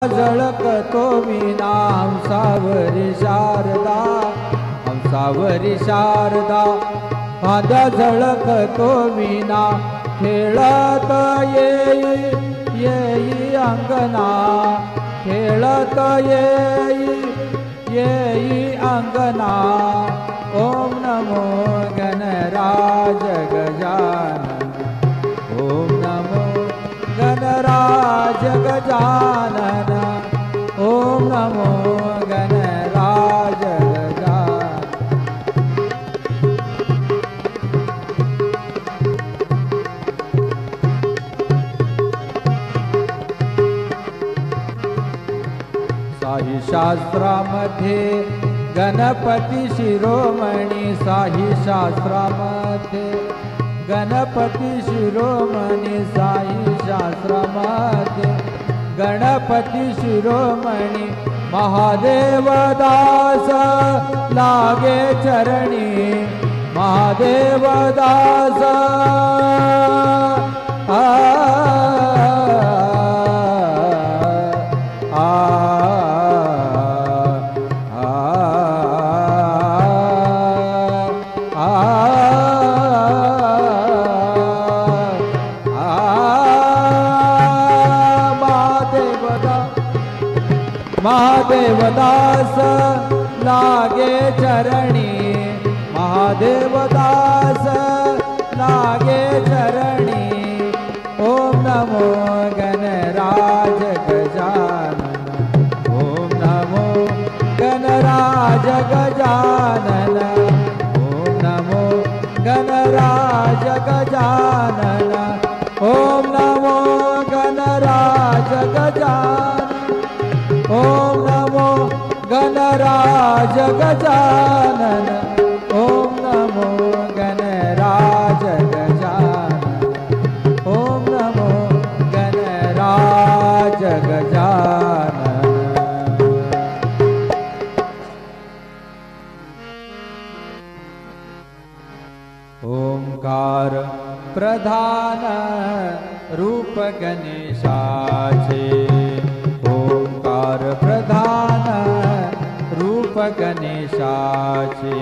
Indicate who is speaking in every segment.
Speaker 1: झळकतो विना हंसावरी शारदा, हंसावरी शारदा. फांद्या झळकतो विना खेळत येई येई अंगना, खेळत येई येई अंगना. ओम नमो गणराज गजानन, ओम नमो गणराज गजानन, ओम नमो गणराज गजानन. साई शास्त्रामध्ये गणपती शिरोमणी, साई शास्त्रामध्ये गणपती शिरोमणी, साई शास्त्रामध्ये गणपती शिरोमणी. महादेव दास लागे चरणी, महादेव दास महादेव दास लागे चरणी, महादेव दास लागे चरणी. ओम नमो गणराज गजानन, ओम नमो गणराज गजानन, ओम नमो गणराज गजानन, ओम नमो गणराज गजानन, ओम नमो गणराज गजानन, ओम नमो गणराज गजानन, ओम नमो गणराज गजानन. ओंकार प्रधान रूप गणेशाचे, ओंकार प्रधान रूप गणेशाचे.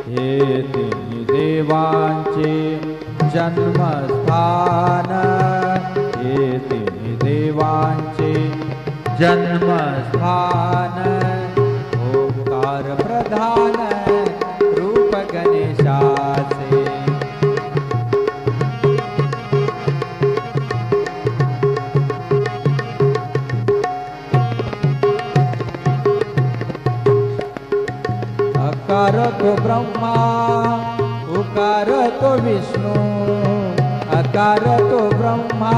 Speaker 1: हे तिन्ही देवांचे जन्मस्थान, हे तिन्ही देवांचे जन्मस्थान. ओंकार प्रधान रूप गणेशाचे. अकार तो ब्रह्मा, उकार तो विष्णू, अकार तो ब्रह्मा,